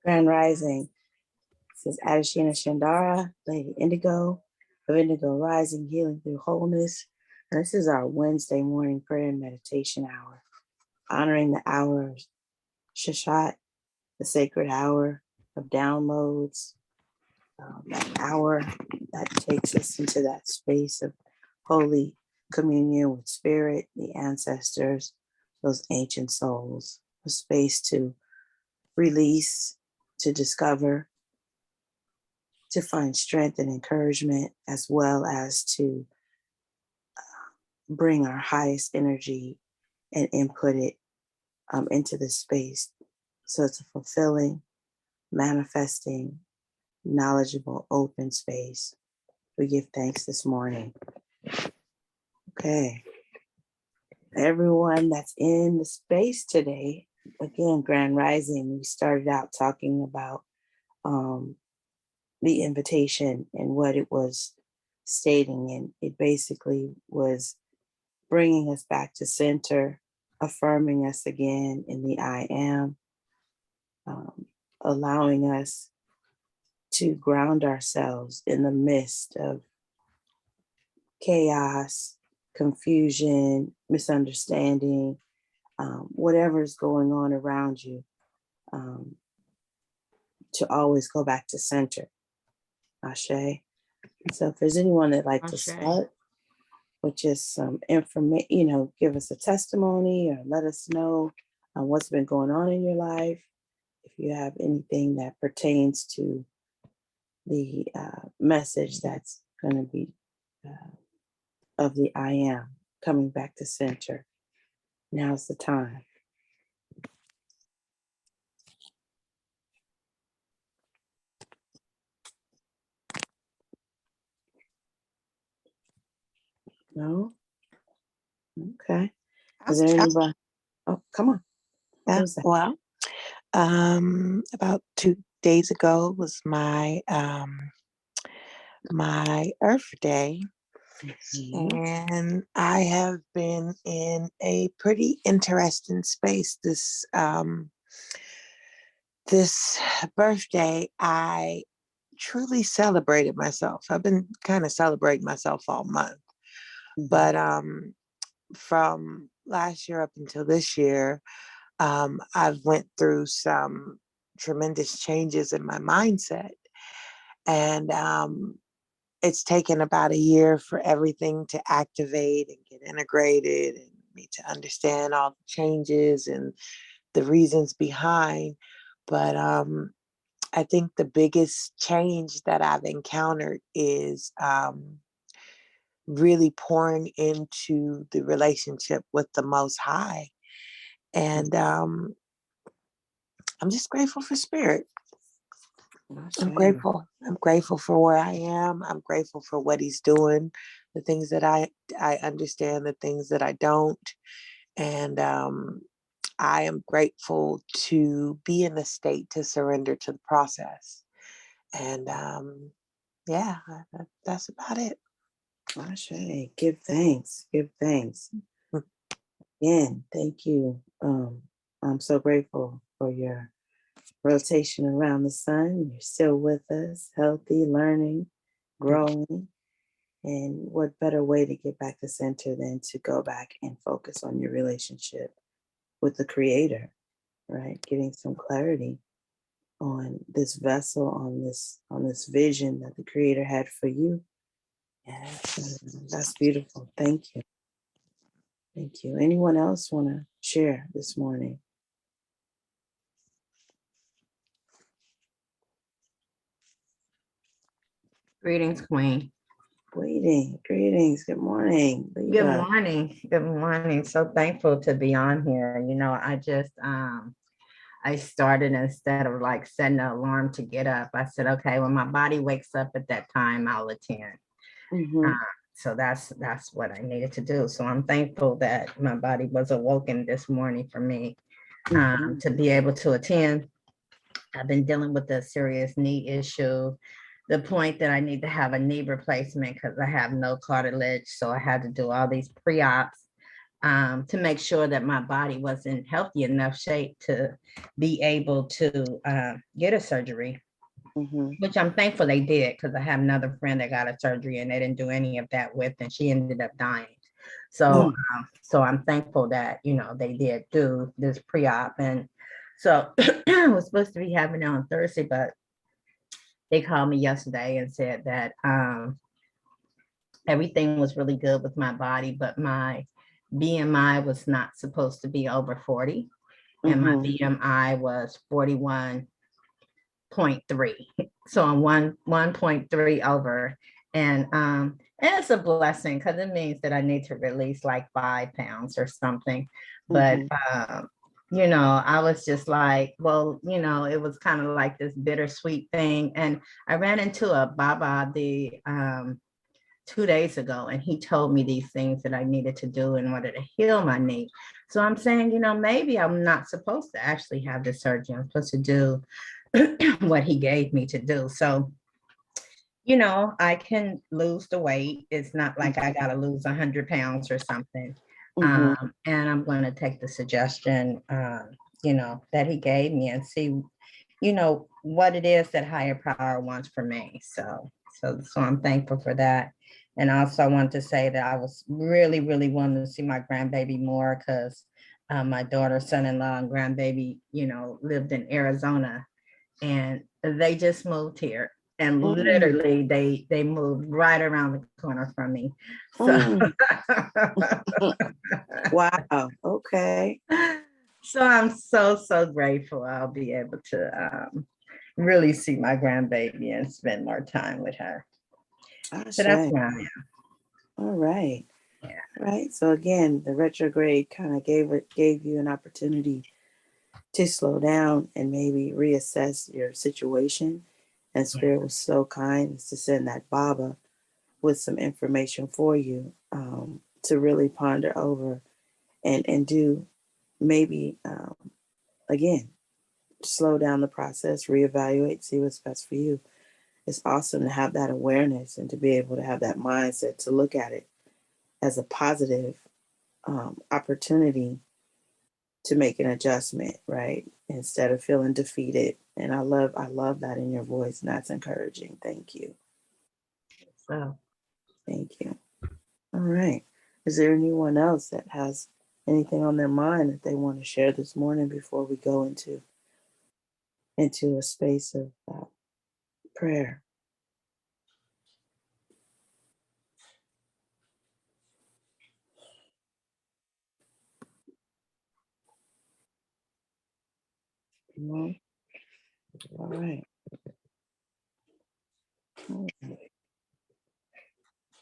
Grand Rising. This is Adeshina Shandara, Lady Indigo of Indigo Rising, Healing Through Wholeness. And this is our Wednesday morning prayer and meditation hour, honoring the hour of Shashat, the sacred hour of downloads, that hour that takes us into that space of holy communion with spirit, the ancestors, those ancient souls, a space to release, to discover, to find strength and encouragement, as well as to bring our highest energy and input it into the space. So it's a fulfilling, manifesting, knowledgeable, open space. We give thanks this morning. Okay. Everyone that's in the space today, again, Grand Rising, we started out talking about the invitation and what it was stating. And it basically was bringing us back to center, affirming us again in the I am, allowing us to ground ourselves in the midst of chaos, confusion, misunderstanding, whatever is going on around you, to always go back to center. Ashe. So if there's anyone that'd like to start with just some information, give us a testimony or let us know what's been going on in your life. If you have anything that pertains to the message that's going to be of the I am, coming back to center. Now's the time. No? Okay. Is there anybody? Oh, come on. Yeah, well, about 2 days ago was my my Earth Day. Mm-hmm. And I have been in a pretty interesting space this birthday. I truly celebrated myself. I've been kind of celebrating myself all month. Mm-hmm. But from last year up until this year, I've went through some tremendous changes in my mindset. And it's taken about a year for everything to activate and get integrated and me to understand all the changes and the reasons behind. But I think the biggest change that I've encountered is really pouring into the relationship with the Most High. And I'm just grateful for spirit. I'm grateful. I'm grateful for where I am. I'm grateful for what he's doing, the things that I understand, the things that I don't. And I am grateful to be in the state to surrender to the process. And yeah, that's about it. Ashe, give thanks. Give thanks. Again, thank you. I'm so grateful for your rotation around the sun. You're still with us, healthy, learning, growing. And what better way to get back to center than to go back and focus on your relationship with the Creator, right? Getting some clarity on this vessel, on this vision that the Creator had for you. Yes, that's beautiful. Thank you. Thank you. Anyone else want to share this morning? Greetings, Queen. Greetings. Good morning. Good morning. Good morning. So thankful to be on here. I just, I started, instead of like setting an alarm to get up, I said, okay, when my body wakes up at that time, I'll attend. Mm-hmm. So that's what I needed to do. So I'm thankful that my body was awoken this morning for me to be able to attend. I've been dealing with a serious knee issue, the point that I need to have a knee replacement because I have no cartilage. So I had to do all these pre-ops to make sure that my body was in healthy enough shape to be able to get a surgery, which I'm thankful they did, because I have another friend that got a surgery and they didn't do any of that with, and she ended up dying. So, so I'm thankful that, you know, they did do this pre-op. And so I was supposed to be having it on Thursday, but they called me yesterday and said that everything was really good with my body, but my BMI was not supposed to be over 40. And my BMI was 41.3. So I'm 1.3 over. And it's a blessing, because it means that I need to release like 5 pounds or something. But you know, I was just like, well, you know, it was kind of like this bittersweet thing. And I ran into a Baba 2 days ago, and he told me these things that I needed to do in order to heal my knee. So I'm saying, you know, maybe I'm not supposed to actually have the surgery. I'm supposed to do what he gave me to do. So, you know, I can lose the weight. It's not like I got to lose 100 pounds or something. And I'm going to take the suggestion, you know, that he gave me and see, you know, what it is that higher power wants for me. So I'm thankful for that. And also I want to say that I was really, really wanting to see my grandbaby more, because my daughter, son-in-law, and grandbaby, you know, lived in Arizona, and they just moved here. And literally they moved right around the corner from me. So wow. Okay. So I'm so grateful I'll be able to really see my grandbaby and spend more time with her. So that's where I am. All right. Yeah. Right. So again, the retrograde kind of gave you an opportunity to slow down and maybe reassess your situation. And Spirit was so kind as to send that Baba with some information for you to really ponder over and do maybe again, slow down the process, reevaluate, see what's best for you. It's awesome to have that awareness and to be able to have that mindset to look at it as a positive opportunity to make an adjustment, right? Instead of feeling defeated. And I love that in your voice, and that's encouraging. Thank you. So Thank you. All right. Is there anyone else that has anything on their mind that they want to share this morning before we go into a space of prayer? No? All right.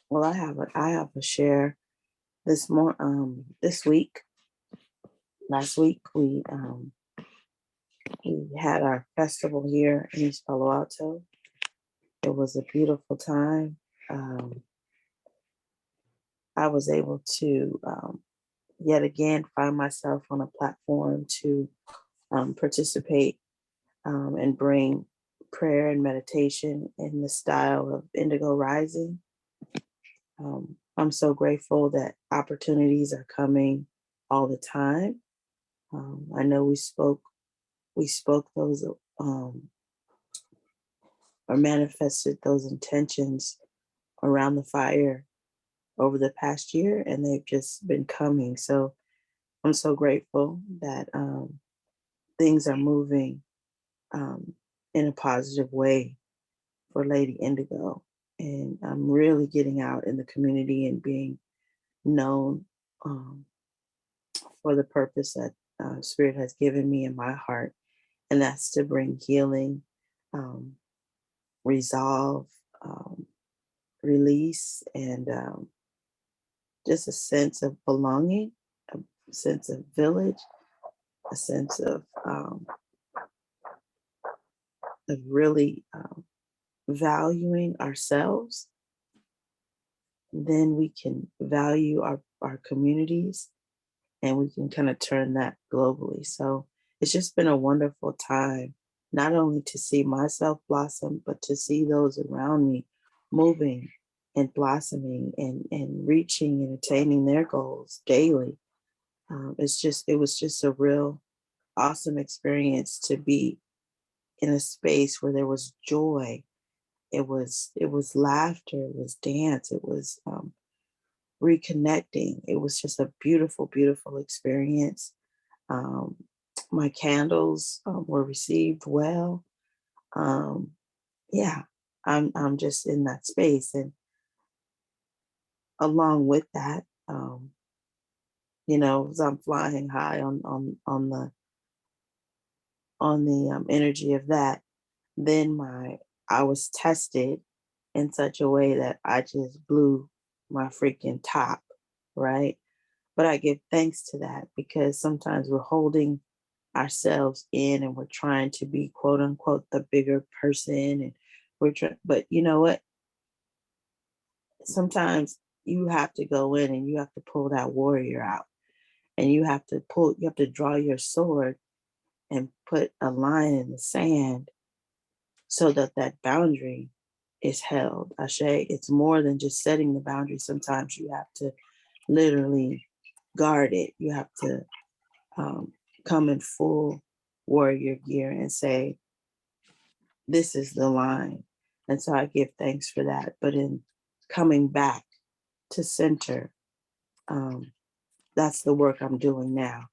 Well, I have a share this week. Last week we had our festival here in East Palo Alto. It was a beautiful time. I was able to yet again find myself on a platform to participate and bring prayer and meditation in the style of Indigo Rising. I'm so grateful that opportunities are coming all the time. I know we spoke those or manifested those intentions around the fire over the past year, and they've just been coming. So I'm so grateful that things are moving in a positive way for Lady Indigo. And I'm really getting out in the community and being known for the purpose that Spirit has given me in my heart. And that's to bring healing, resolve, release, and just a sense of belonging, a sense of village, a sense of really valuing ourselves. Then we can value our communities, and we can kind of turn that globally. So it's just been a wonderful time, not only to see myself blossom, but to see those around me moving and blossoming and reaching and attaining their goals daily. it was just a real awesome experience to be in a space where there was joy. It was laughter, it was dance, it was reconnecting. It was just a beautiful, beautiful experience. Um, my candles were received well. Um, yeah, I'm just in that space, and along with that, as I'm flying high on the energy of that, then my I was tested in such a way that I just blew my freaking top, right? But I give thanks to that because sometimes we're holding ourselves in and we're trying to be quote unquote the bigger person, and we're trying, but you know what? Sometimes you have to go in and you have to pull that warrior out, and you have to draw your sword and put a line in the sand so that that boundary is held. Ashe, it's more than just setting the boundary. Sometimes you have to literally guard it. You have to come in full warrior gear and say, this is the line. And so I give thanks for that. But in coming back to center, um, that's the work I'm doing now.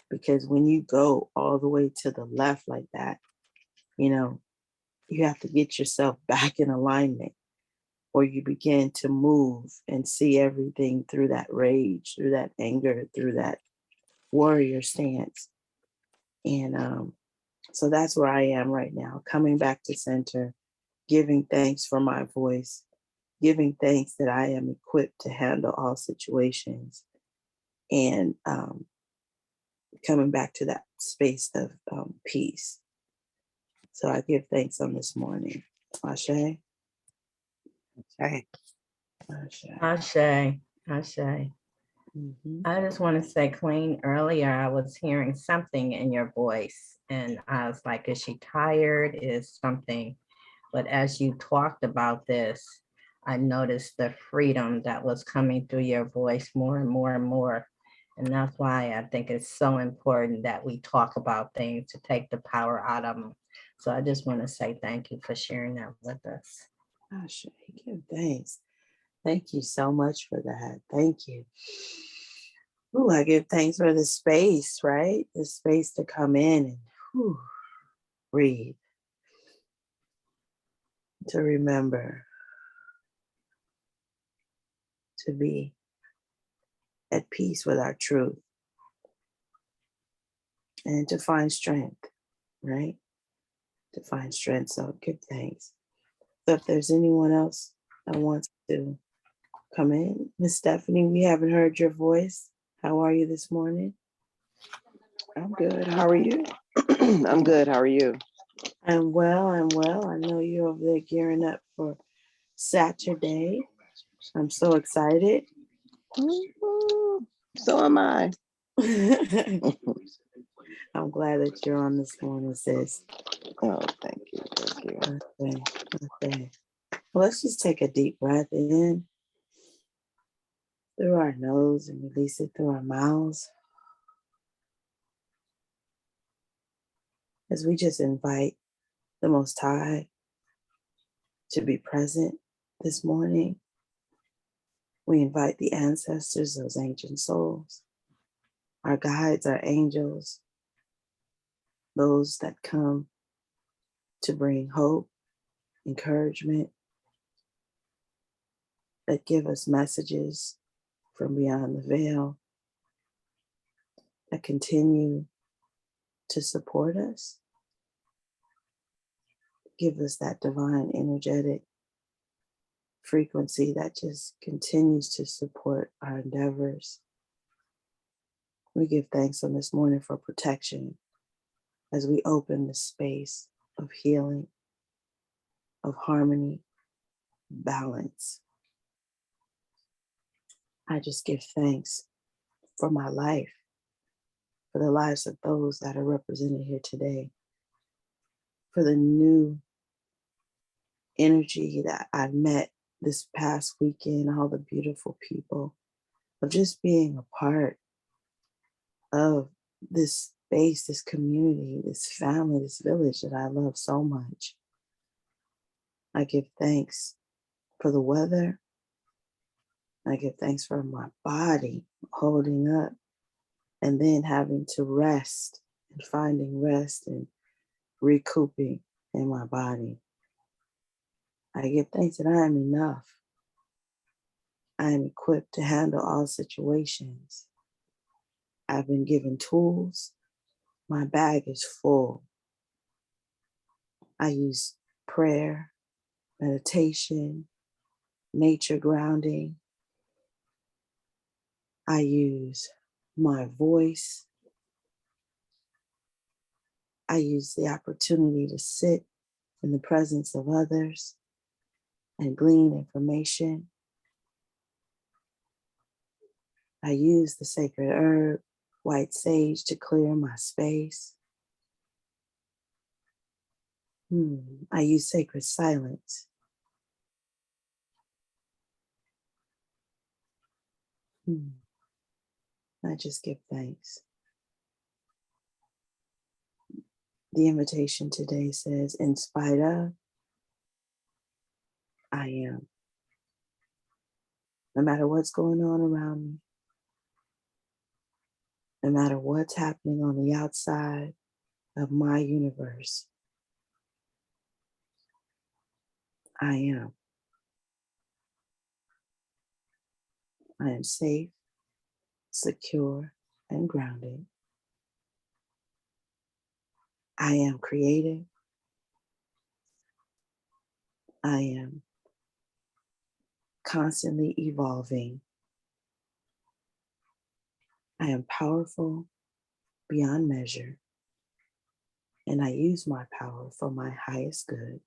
Because when you go all the way to the left like that, you know, you have to get yourself back in alignment, or you begin to move and see everything through that rage, through that anger, through that warrior stance. And so that's where I am right now, coming back to center, giving thanks for my voice, giving thanks that I am equipped to handle all situations, and coming back to that space of peace. So I give thanks on this morning. Ashe. Okay. Ashe. Ashe, Ashe. Mhm. I just want to say, Queen, earlier I was hearing something in your voice, and I was like, is she tired? Is something? But as you talked about this, I noticed the freedom that was coming through your voice more and more and more. And that's why I think it's so important that we talk about things to take the power out of them. So I just want to say thank you for sharing that with us. Ashe. Give thanks. Thank you so much for that. Thank you. Ooh, I give thanks for the space, right? The space to come in and breathe, to remember, to be at peace with our truth, and to find strength, right? To find strength. So give thanks. So if there's anyone else that wants to come in, Miss Stephanie, we haven't heard your voice. How are you this morning? I'm good. How are you? I'm good. How are you? I'm well. I'm well. I know you're over there gearing up for Saturday. I'm so excited. So am I. I'm glad that you're on this morning, sis. Oh, thank you. Thank you. Okay. Okay. Well, let's just take a deep breath in through our nose and release it through our mouths as we just invite the Most High to be present this morning. We invite the ancestors, those ancient souls, our guides, our angels, those that come to bring hope, encouragement, that give us messages from beyond the veil, that continue to support us, give us that divine energetic frequency that just continues to support our endeavors. We give thanks on this morning for protection as we open the space of healing, of harmony, balance. I just give thanks for my life, for the lives of those that are represented here today, for the new energy that I've met this past weekend, all the beautiful people, of just being a part of this space, this community, this family, this village that I love so much. I give thanks for the weather. I give thanks for my body holding up and then having to rest and finding rest and recouping in my body. I give thanks that I am enough. I am equipped to handle all situations. I've been given tools. My bag is full. I use prayer, meditation, nature grounding. I use my voice. I use the opportunity to sit in the presence of others and glean information. I use the sacred herb, white sage, to clear my space. I use sacred silence. I just give thanks. The invitation today says, in spite of, I am. No matter what's going on around me, no matter what's happening on the outside of my universe, I am. I am safe, secure, and grounded. I am creative. I am constantly evolving. I am powerful beyond measure, and I use my power for my highest good.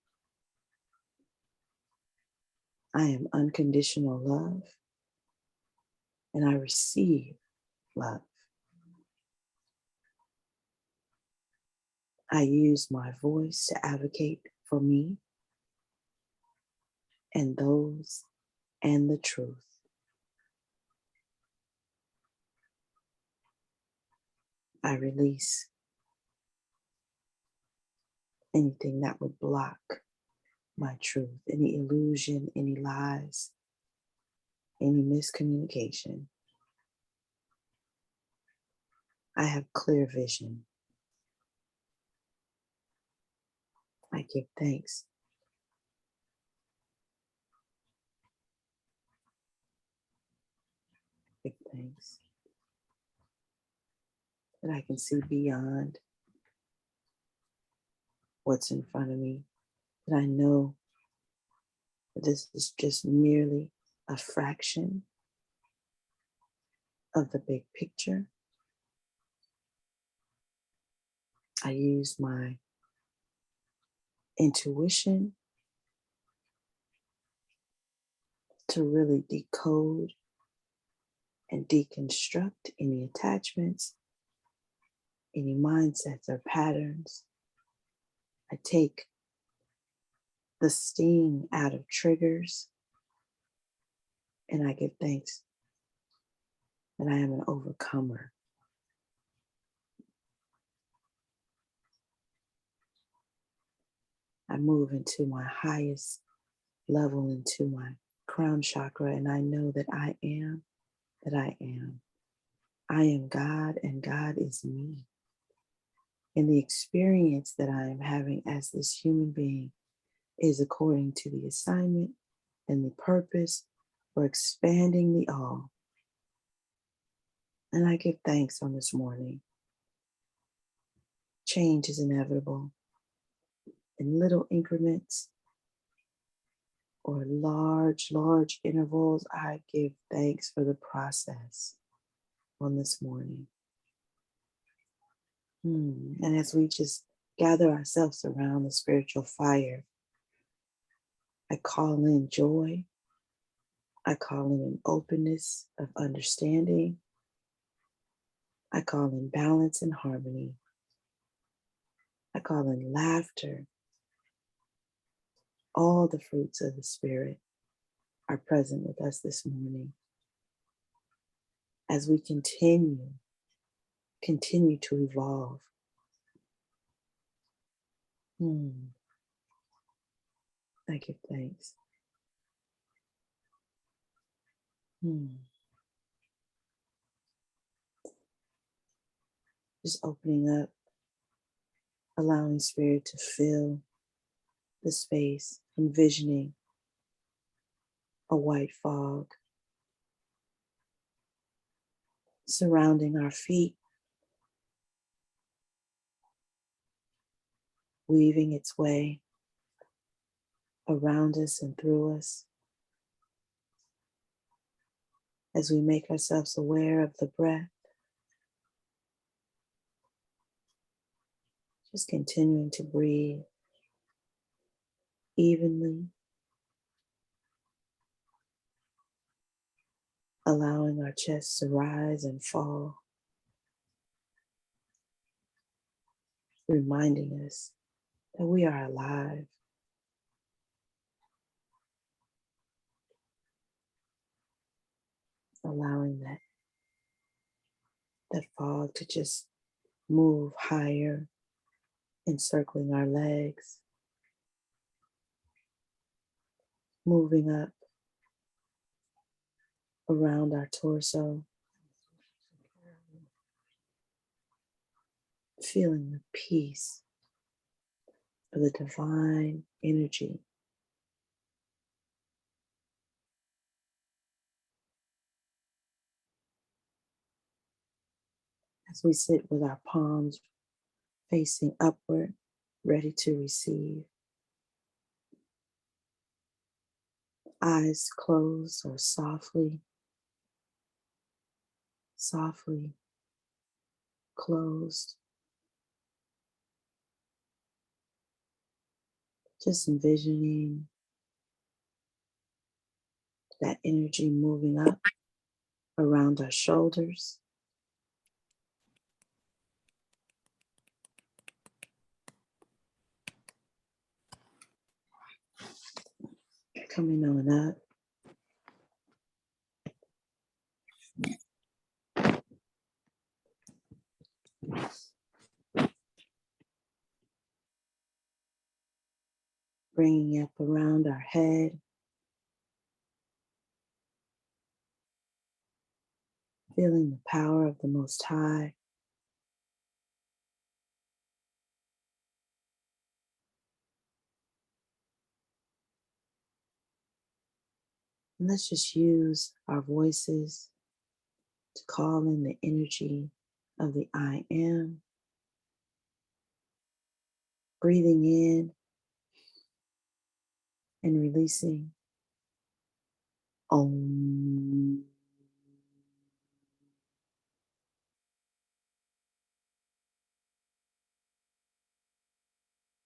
I am unconditional love, and I receive love. I use my voice to advocate for me and those and the truth. I release anything that would block my truth, any illusion, any lies, any miscommunication. I have clear vision. I give thanks. Give thanks that I can see beyond what's in front of me, that I know that this is just merely a fraction of the big picture. I use my intuition to really decode and deconstruct any attachments, any mindsets or patterns. I take the sting out of triggers, and I give thanks that I am an overcomer. I move into my highest level, into my crown chakra, and I know that I am that I am. I am God, and God is me. And the experience that I am having as this human being is according to the assignment and the purpose for expanding the all. And I give thanks on this morning. Change is inevitable in little increments or large intervals. I give thanks for the process on this morning. And as we just gather ourselves around the spiritual fire, I call in joy. I call in an openness of understanding. I call in balance and harmony. I call in laughter. All the fruits of the Spirit are present with us this morning as we continue continue to evolve. I give thanks. Just opening up, allowing Spirit to fill the space, envisioning a white fog surrounding our feet, weaving its way around us and through us as we make ourselves aware of the breath, just continuing to breathe evenly, allowing our chest to rise and fall, reminding us that we are alive. Allowing that fog to just move higher, encircling our legs, moving up around our torso, feeling the peace of the divine energy. As we sit with our palms facing upward, ready to receive. Eyes closed or softly closed. Just envisioning that energy moving up around our shoulders, coming on up, bringing up around our head, feeling the power of the Most High. And let's just use our voices to call in the energy of the I Am. Breathing in and releasing. Om.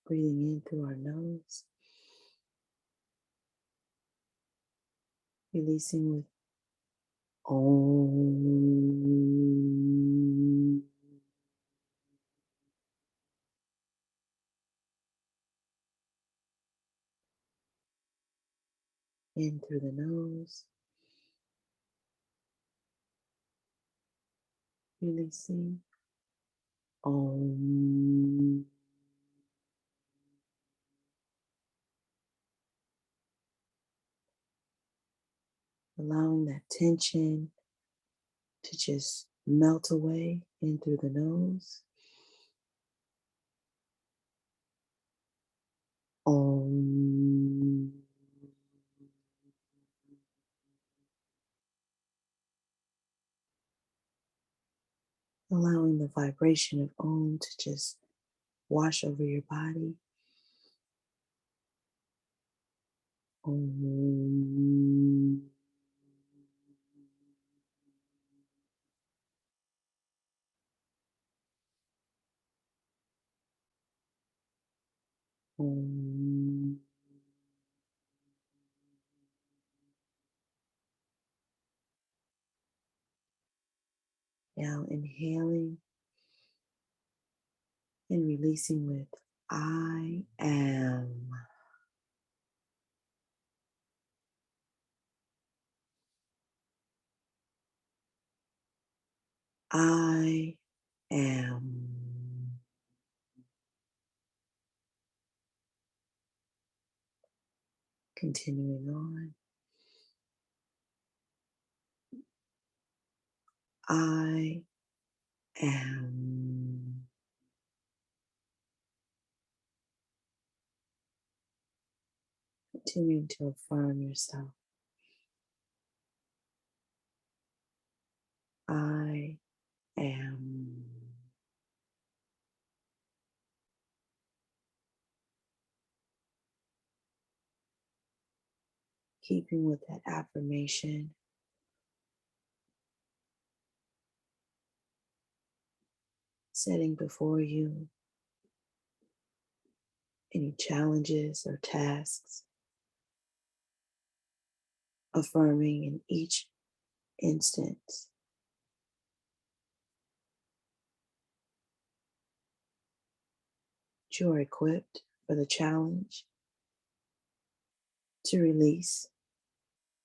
Breathing in through our nose. Releasing with Om. In through the nose. Releasing Om. Allowing that tension to just melt away in through the nose. Om. Allowing the vibration of Om to just wash over your body. Om. Om. Now inhaling and releasing with I am. I am. Continuing on. I am. Continuing to affirm yourself. I am. Keeping with that affirmation, setting before you any challenges or tasks, affirming in each instance that you are equipped for the challenge to release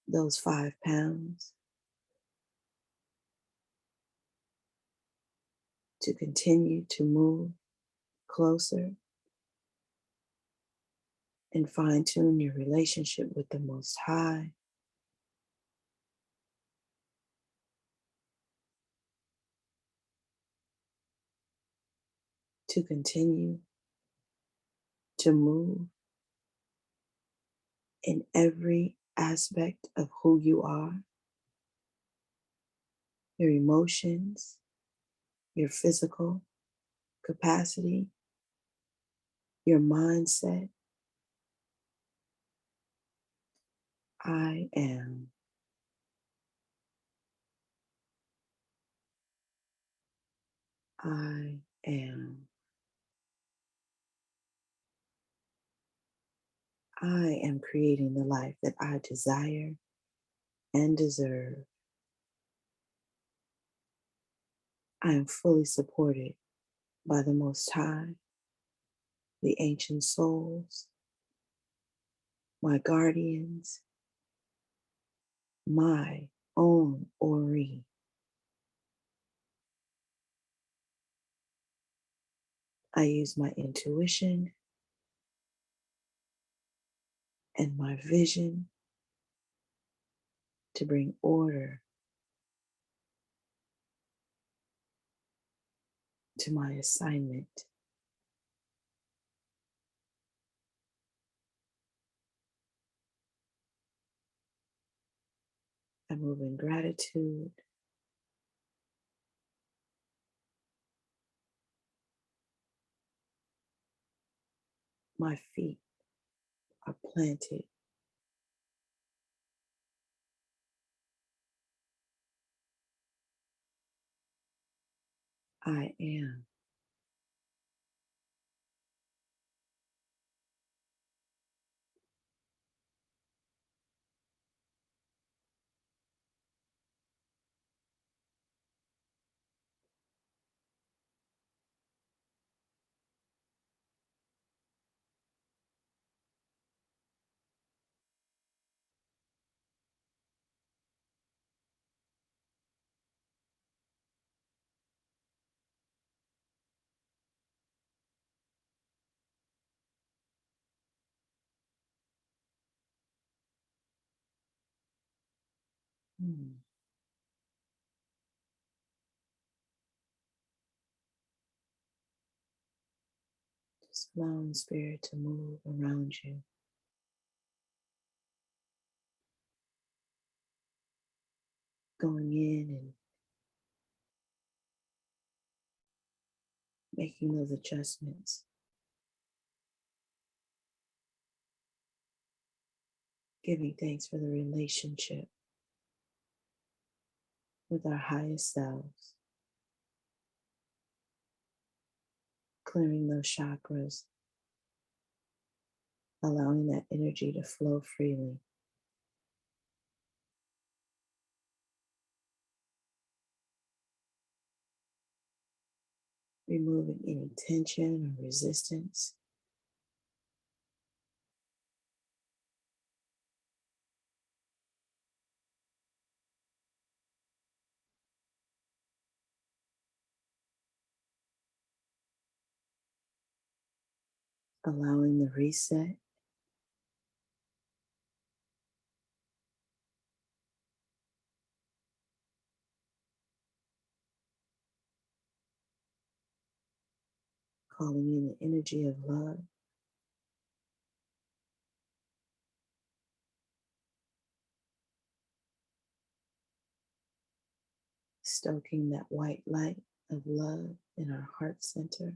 those 5 pounds, to continue to move closer and fine tune your relationship with the Most High, to continue to move in every aspect of who you are, your emotions, your physical capacity, your mindset. I am. I am. I am creating the life that I desire and deserve. I am fully supported by the Most High, the ancient souls, my guardians, my own Ori. I use my intuition and my vision to bring order to my assignment. I move in gratitude. My feet are planted. I am. Just allowing spirit to move around you. Going in and making those adjustments. Giving thanks for the relationship with our highest selves. Clearing those chakras. Allowing that energy to flow freely. Removing any tension or resistance. allowing the reset. Calling in the energy of love. Stoking that white light of love in our heart center.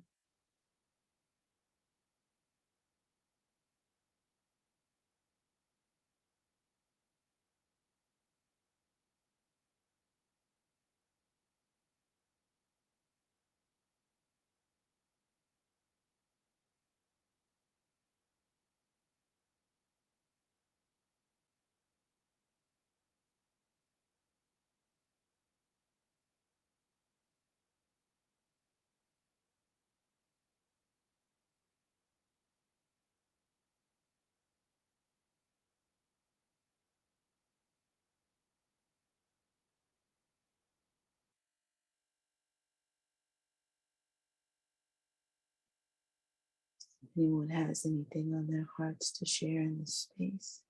If anyone has anything on their hearts to share in this space,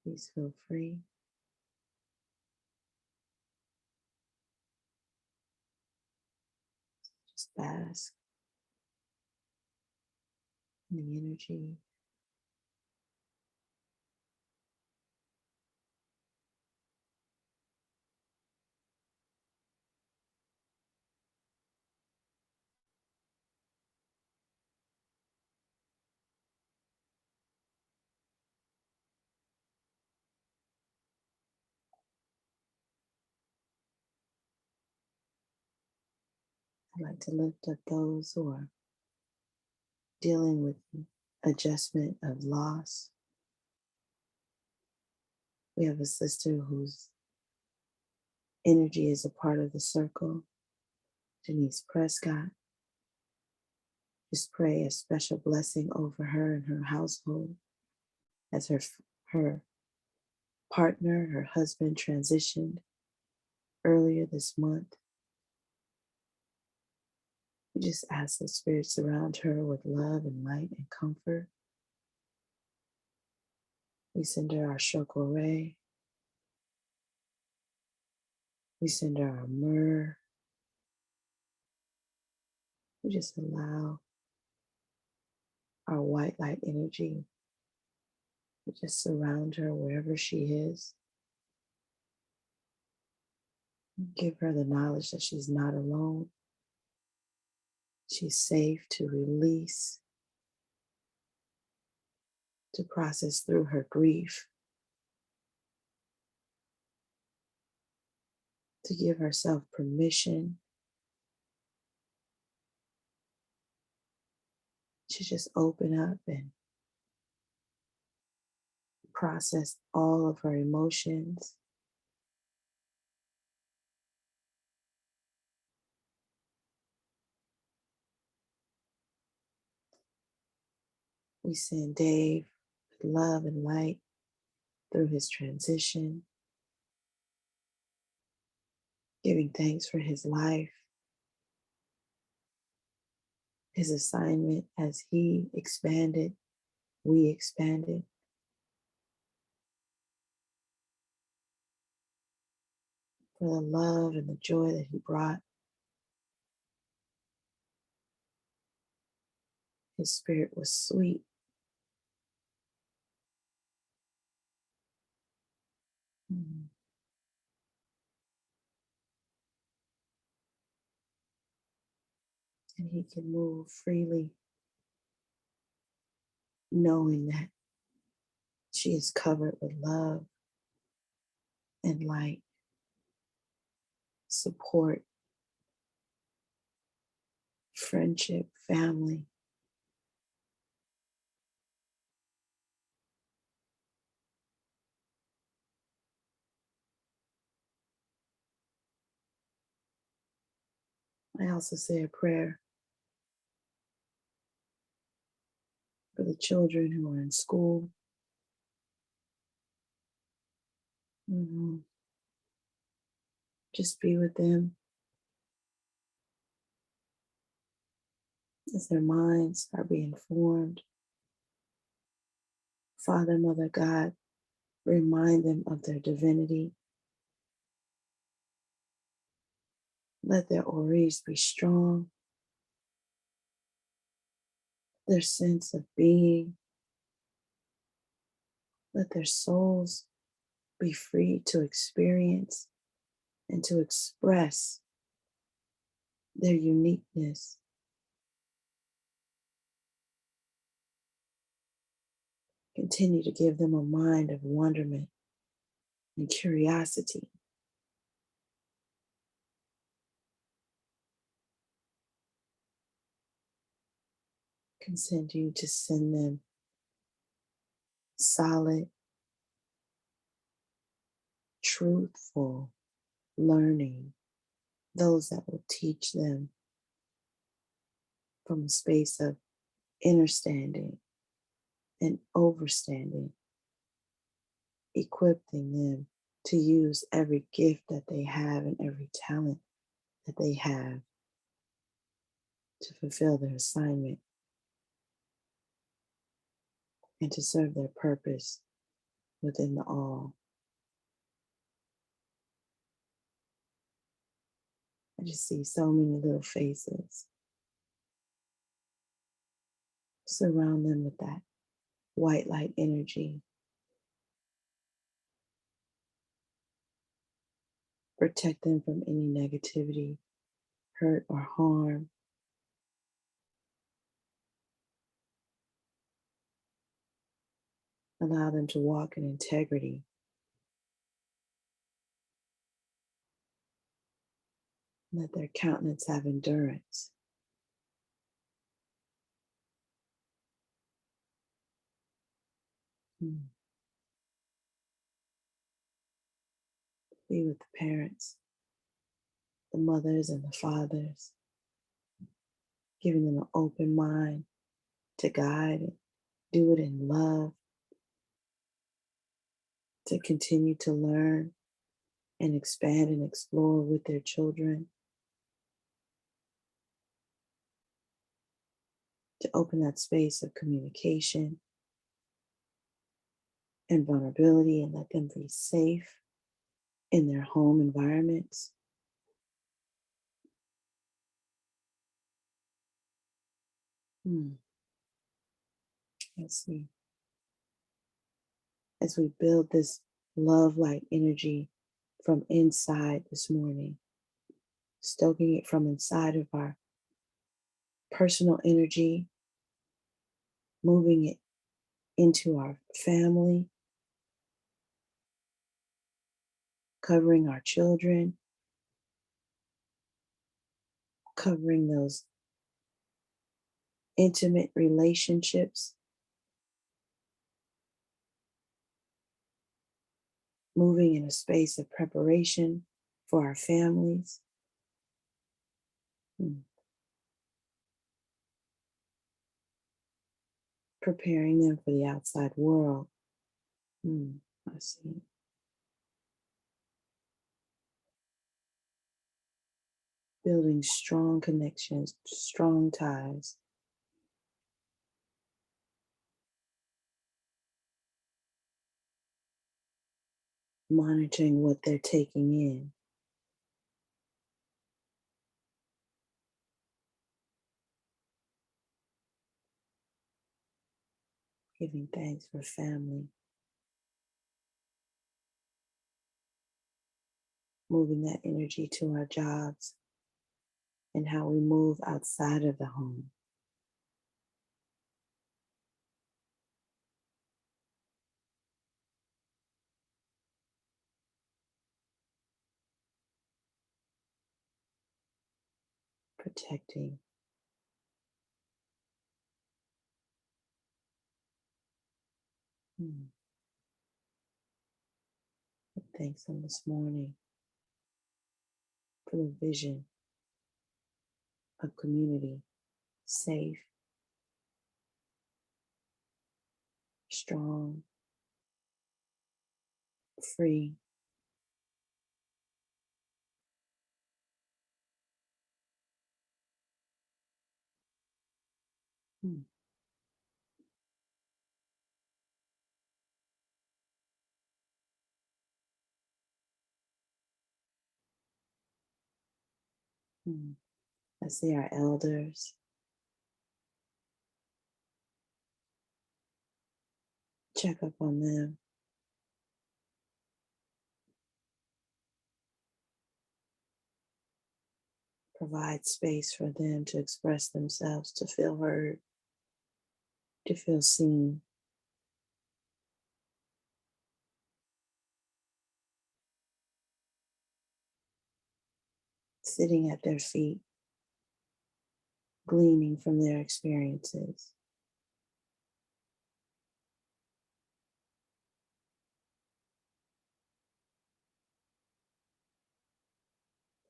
please feel free. Just bask in the energy. I'd like to lift up those who are dealing with adjustment of loss. We have a sister whose energy is a part of the circle, Denise Prescott. Just pray a special blessing over her and her household as her partner, her husband, transitioned earlier this month. We just ask the Spirit surround her with love and light and comfort. We send her our chokore. We send her our myrrh. We just allow our white light energy to just surround her wherever she is. Give her the knowledge that she's not alone. She's safe to release, to process through her grief, to give herself permission to just open up and process all of her emotions. We send Dave with love and light through his transition, giving thanks for his life, his assignment as he expanded, we expanded. For the love and the joy that he brought. His spirit was sweet. Mm. And he can move freely, knowing that she is covered with love and light, support, friendship, family. I also say a prayer for the children who are in school. Mhm. Just be with them. as their minds are being formed. Father, Mother, God, remind them of their divinity. Let their auras be strong, their sense of being. Let their souls be free to experience and to express their uniqueness. Continue to give them a mind of wonderment and curiosity. Continue to send them solid, truthful learning, those that will teach them from a space of understanding and overstanding, equipping them to use every gift that they have and every talent that they have to fulfill their assignment and to serve their purpose within the all. I just see so many little faces. Surround them with that white light energy. Protect them from any negativity, hurt, or harm. Allow them to walk in integrity. Let their countenance have endurance. Be with the parents, the mothers and the fathers, giving them an open mind to guide and do it in love, to continue to learn and expand and explore with their children, to open that space of communication and vulnerability and let them be safe in their home environments. Let's see. As we build this love light energy from inside this morning, stoking it from inside of our personal energy, moving it into our family, covering our children, covering those intimate relationships, moving in a space of preparation for our families. Preparing them for the outside world. I see. Building strong connections, strong ties. Monitoring what they're taking in. Giving thanks for family. Moving that energy to our jobs and how we move outside of the home. Protecting. Thanks on this morning for the vision of community, safe, strong, free, Hmm. Hmm. I see our elders. Check up on them. Provide space for them to express themselves, to feel heard, to feel seen. Sitting at their feet, gleaning from their experiences.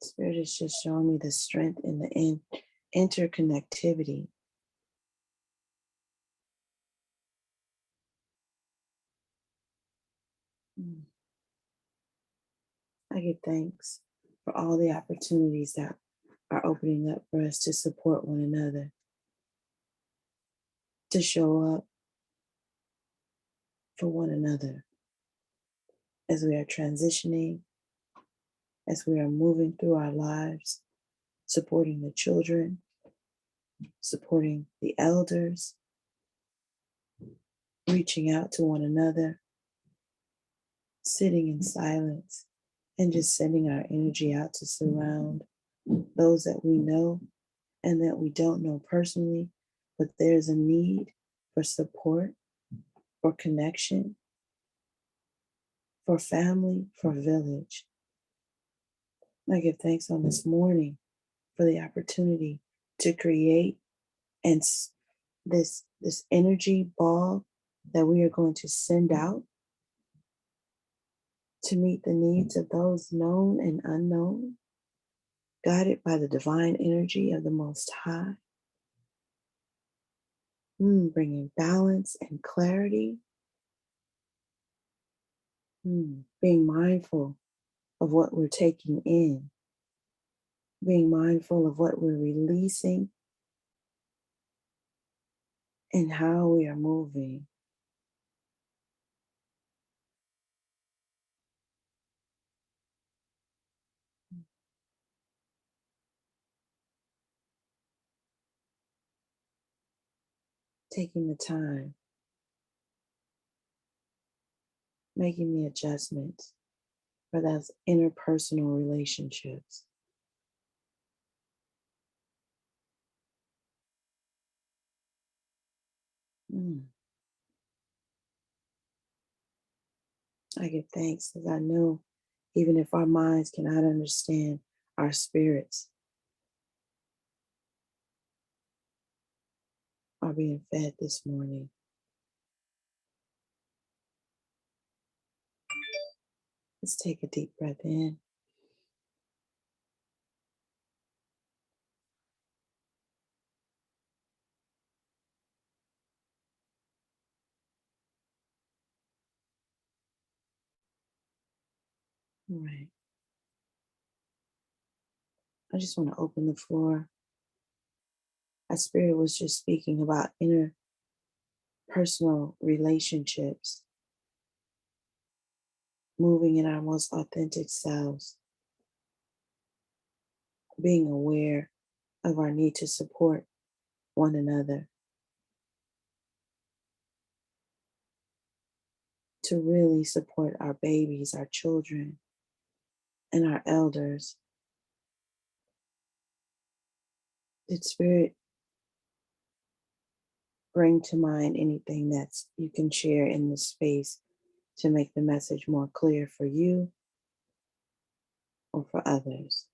Spirit is just showing me the strength in the interconnectivity. Mm. I give thanks for all the opportunities that are opening up for us to support one another, to show up for one another as we are transitioning, as we are moving through our lives, supporting the children, supporting the elders, reaching out to one another, sitting in silence, and just sending our energy out to surround those that we know and that we don't know personally, but there's a need for support, for connection, for family, for village. I give thanks on this morning for the opportunity to create and this energy ball that we are going to send out to meet the needs of those known and unknown, guided by the divine energy of the Most High, bringing balance and clarity, being mindful of what we're taking in, being mindful of what we're releasing and how we are moving. Taking the time, making the adjustments for those interpersonal relationships. Mm. I give thanks as I know even if our minds cannot understand, our spirits are being fed this morning. Let's take a deep breath in. All right. I just want to open the floor. Our spirit was just speaking about interpersonal relationships, moving in our most authentic selves, being aware of our need to support one another, to really support our babies, our children, and our elders. Did Spirit bring to mind anything that you can share in this space to make the message more clear for you or for others?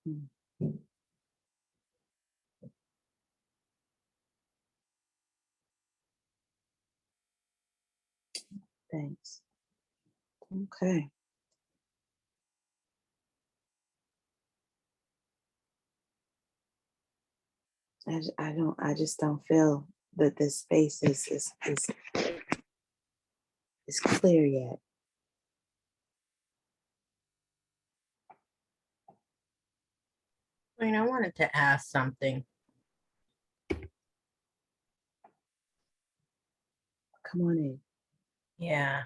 Mm. thanks. Okay. I just don't feel that this space is clear yet. I mean, I wanted to ask something. Come on in. Yeah.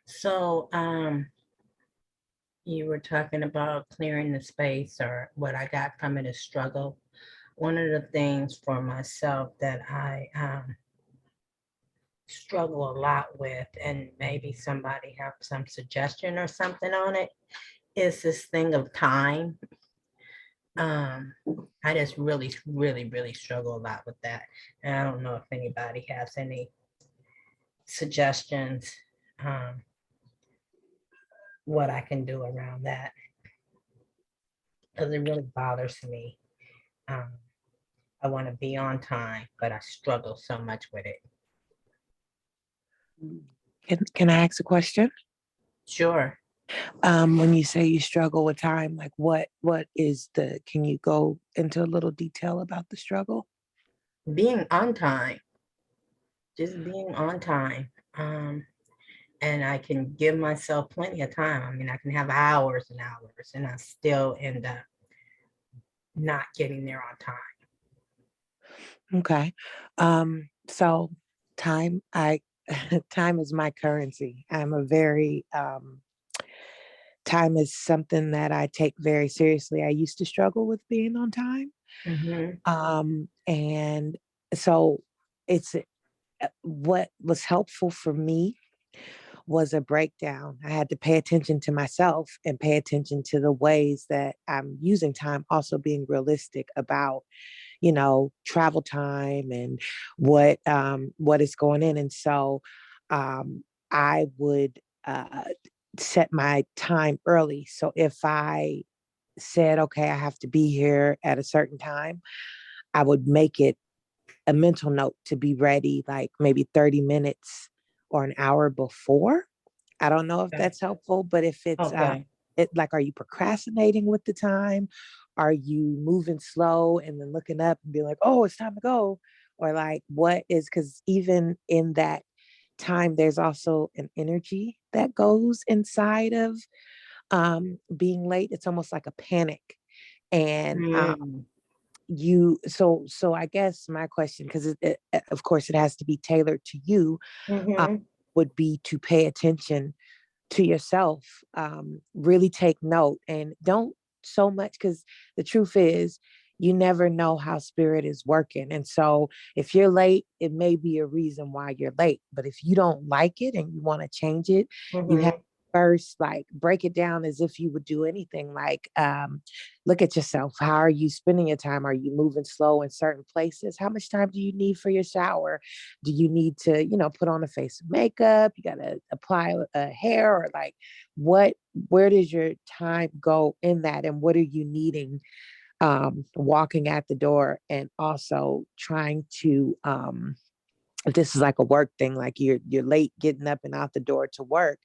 So, you were talking about clearing the space, or what I got from it is struggle. One of the things for myself that I struggle a lot with, and maybe somebody have some suggestion or something on it, is this thing of time. I just really struggle a lot with that. And I don't know if anybody has any suggestions, um, what I can do around that. Because it really bothers me. Um, I want to be on time, but I struggle so much with it. Can I ask a question? Sure. When you say you struggle with time, like what is can you go into a little detail about the struggle? Being on time, just being on time. And I can give myself plenty of time. I mean, I can have hours and hours, and I still end up not getting there on time. Okay. So time, time is my currency. I'm a very, time is something that I take very seriously. I used to struggle with being on time. Mhm. And so it's what was helpful for me was a breakdown. I had to pay attention to myself and pay attention to the ways that I'm using time, also being realistic about, travel time and what is going in. And so I would set my time early. So if I said, okay, I have to be here at a certain time, I would make it a mental note to be ready like maybe 30 minutes or an hour before. I don't know if Okay. that's helpful, but if it's Okay. like, are you procrastinating with the time? Are you moving slow and then looking up and be like, oh, it's time to go? Or like, what is, because even in that time, there's also an energy that goes inside of being late. It's almost like a panic. And Mm. so I guess my question, because of course it has to be tailored to you, uh, Mhm. would be to pay attention to yourself, really take note and don't so much, because the truth is you never know how spirit is working. And so if you're late, it may be a reason why you're late. But if you don't like it and you want to change it, you have Mhm. first like break it down as if you would do anything, like look at yourself. How are you spending your time? Are you moving slow in certain places? How much time do you need for your shower? Do you need to put on a face of makeup? You got to apply a hair, or like where does your time go in that, and what are you needing walking at the door? And also trying to if this is like a work thing, like you're late getting up and out the door to work,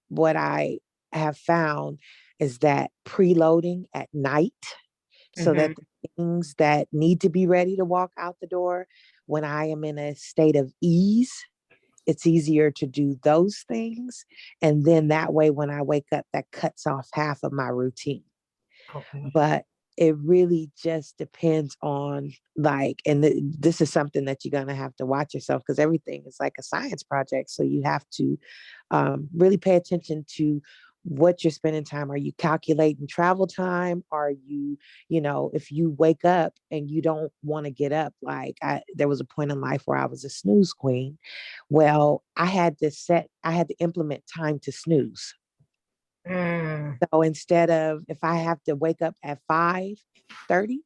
what I have found is that preloading at night, so that Mhm. the things that need to be ready to walk out the door, when I am in a state of ease, it's easier to do those things. And then that way, when I wake up, that cuts off half of my routine. Okay. But it really just depends on like, and this is something that you're going to have to watch yourself, because everything is like a science project. So you have to really pay attention to what you're spending time. Are you calculating travel time? Are you, if you wake up and you don't want to get up, like there was a point in life where I was a snooze queen. Well, I had to implement time to snooze. Mm. So instead of, if I have to wake up at 5:30,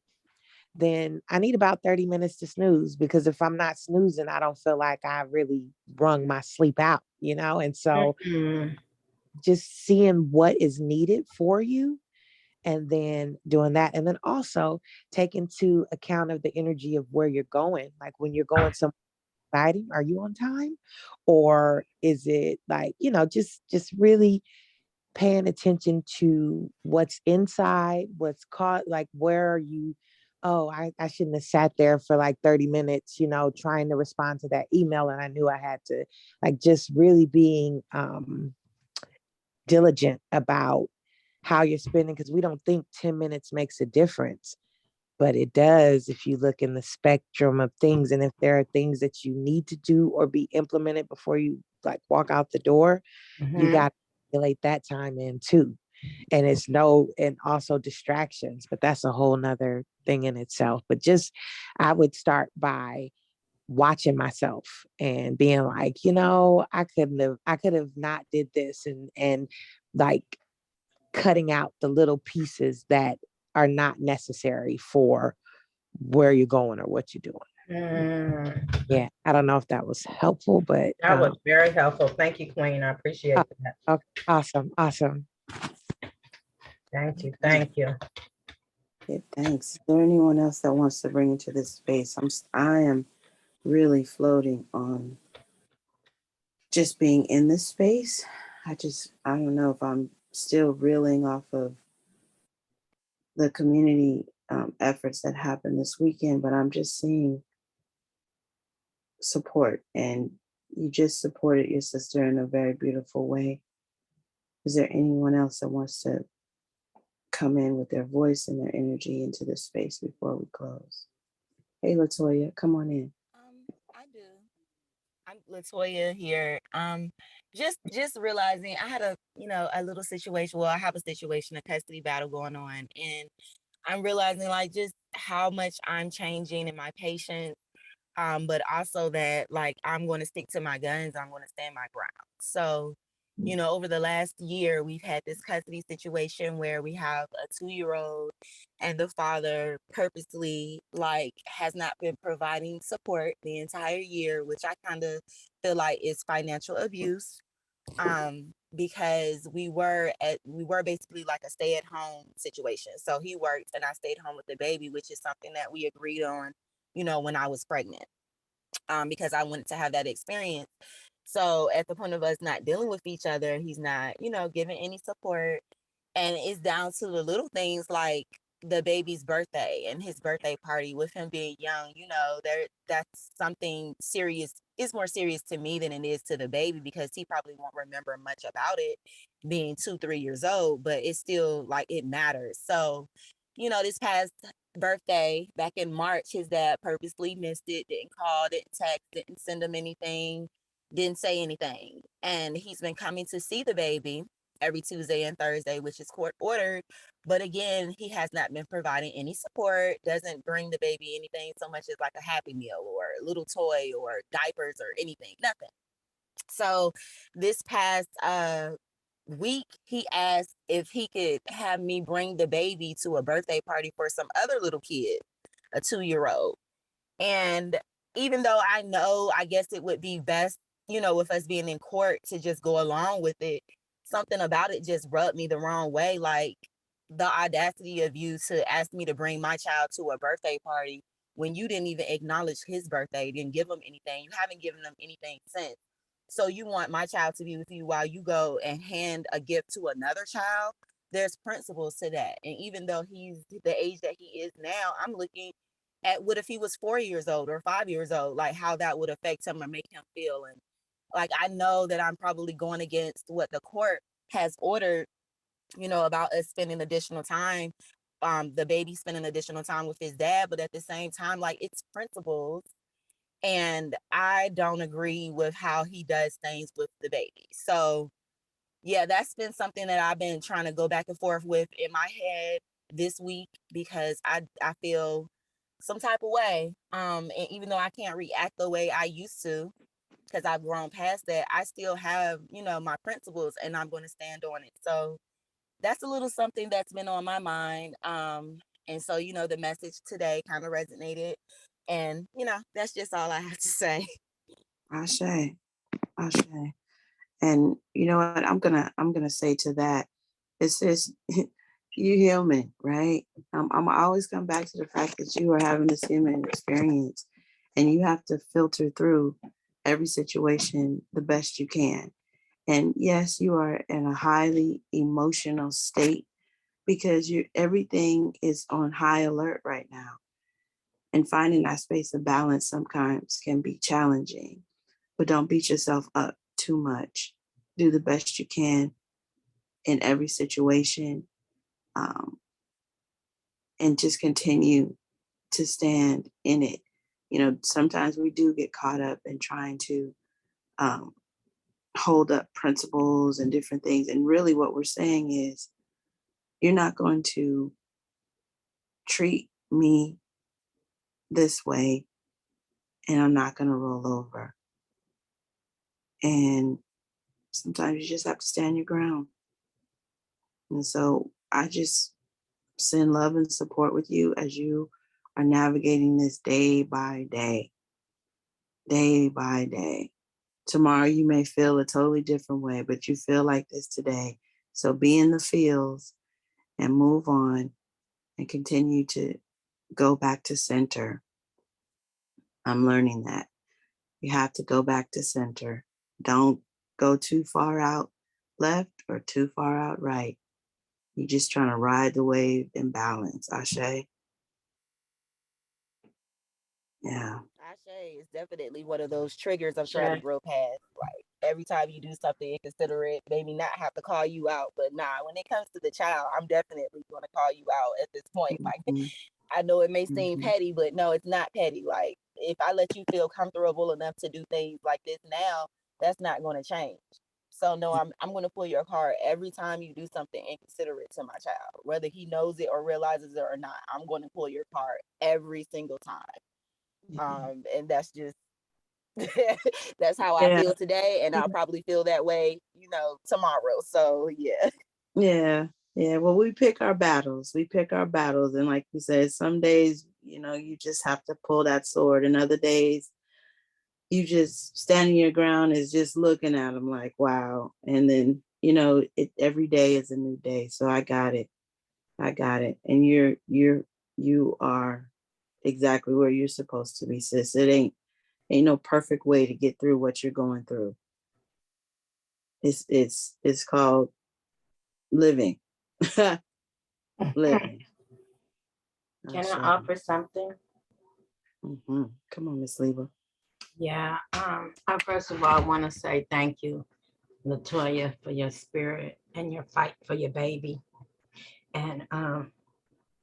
then I need about 30 minutes to snooze, because if I'm not snoozing, I don't feel like I really wrung my sleep out, And so Mm. just seeing what is needed for you and then doing that. And then also take into account of the energy of where you're going. Like when you're going somewhere exciting? Are you on time? Or is it like, just really paying attention to what's inside, what's caught, like where are you? Oh, I shouldn't have sat there for like 30 minutes, trying to respond to that email. And I knew I had to, like, just really being diligent about how you're spending, because we don't think 10 minutes makes a difference, but it does if you look in the spectrum of things. And if there are things that you need to do or be implemented before you like walk out the door, you got to regulate that time in too. And and also distractions, but that's a whole nother thing in itself. But just, I would start by watching myself and being like, I could have not did this, and like cutting out the little pieces that are not necessary for where you're going or what you're doing. Yeah, I don't know if that was helpful, but That was very helpful. Thank you, Queen. I appreciate that. okay, awesome. Thank you. Thank you. Yeah, thanks. Is there anyone else that wants to bring into this space? I am really floating on just being in this space. I don't know if I'm still reeling off of the community efforts that happened this weekend, but I'm just seeing support, and you just supported your sister in a very beautiful way. Is there anyone else that wants to come in with their voice and their energy into this space before we close? Hey, Latoya, come on in. I do. I'm Latoya here. Just realizing I had a little situation. Well, I have a situation, a custody battle going on, and I'm realizing like just how much I'm changing in my patience. But also that like I'm going to stick to my guns. I'm going to stand my ground. So, over the last year, we've had this custody situation where we have a 2-year-old, and the father purposely like has not been providing support the entire year, which I kind of feel like is financial abuse. Because we were basically like a stay-at-home situation. So he worked and I stayed home with the baby, which is something that we agreed on, when I was pregnant, because I wanted to have that experience. So at the point of us not dealing with each other, he's not, giving any support. And it's down to the little things like the baby's birthday and his birthday party with him being young, that's something serious. It's more serious to me than it is to the baby because he probably won't remember much about it being 2, 3 years old, but it's still like it matters. So, this past birthday back in March, his dad purposely missed it, didn't call, didn't text, didn't send him anything, didn't say anything. And he's been coming to see the baby every Tuesday and Thursday, which is court ordered. But again, he has not been providing any support, doesn't bring the baby anything so much as like a Happy Meal or a little toy or diapers or anything, nothing. So this past week, he asked if he could have me bring the baby to a birthday party for some other little kid, a 2-year-old. And even though I know, I guess it would be best, with us being in court to just go along with it, something about it just rubbed me the wrong way. Like the audacity of you to ask me to bring my child to a birthday party when you didn't even acknowledge his birthday, didn't give him anything. You haven't given him anything since. So you want my child to be with you while you go and hand a gift to another child? There's principles to that. And even though he's the age that he is now, I'm looking at what if he was 4 years old or 5 years old, like how that would affect him or make him feel. And like I know that I'm probably going against what the court has ordered, about us spending additional time, the baby spending additional time with his dad, but at the same time, like it's principles. And I don't agree with how he does things with the baby. So yeah, that's been something that I've been trying to go back and forth with in my head this week because I feel some type of way. And even though I can't react the way I used to, because I've grown past that, I still have, my principles and I'm going to stand on it. So that's a little something that's been on my mind. And so, the message today kind of resonated. And, that's just all I have to say. Ashe, Ashe. And you know what? I'm gonna say to that, it's just you human, right? I'm always come back to the fact that you are having this human experience, and you have to filter through every situation the best you can. And yes, you are in a highly emotional state because everything is on high alert right now. And finding that space of balance sometimes can be challenging, but don't beat yourself up too much. Do the best you can in every situation, um, and just continue to stand in it. You know, sometimes we do get caught up in trying to um, hold up principles and different things. And really, what we're saying is, you're not going to treat me this way, and I'm not going to roll over. And sometimes you just have to stand your ground. And so I just send love and support with you as you are navigating this day by day, day by day. Tomorrow you may feel a totally different way, but you feel like this today. So be in the fields and move on and continue to go back to center. I'm learning that. You have to go back to center. Don't go too far out left or too far out right. You're just trying to ride the wave in balance. Ashe. Yeah. Ashe is definitely one of those triggers I'm trying to Sure. grow past. Like every time you do something inconsiderate, maybe not have to call you out, but nah, when it comes to the child, I'm definitely going to call you out at this point. Like Mhm, I know it may seem mhm. petty, but no, it's not petty. Like if I let you feel comfortable enough to do things like this now, that's not going to change. So no, I'm going to pull your card every time you do something inconsiderate to my child, whether he knows it or realizes it or not. I'm going to pull your card every single time. And that's just that's how I Yeah, feel today, and I'll probably feel that way, tomorrow. So yeah. yeah, yeah. Well, we pick our battles. We pick our battles. And like you said, some days, you just have to pull that sword. And other days, you just standing your ground is just looking at them like, wow. And then, every day is a new day. So I got it. I got it. And you are exactly where you're supposed to be, sis. It ain't no perfect way to get through what you're going through. It's called living. Living. Can Ashe. I offer something? Come on, Miss Leva. Yeah. I first of all want to say thank you, Latoya, for your spirit and your fight for your baby. And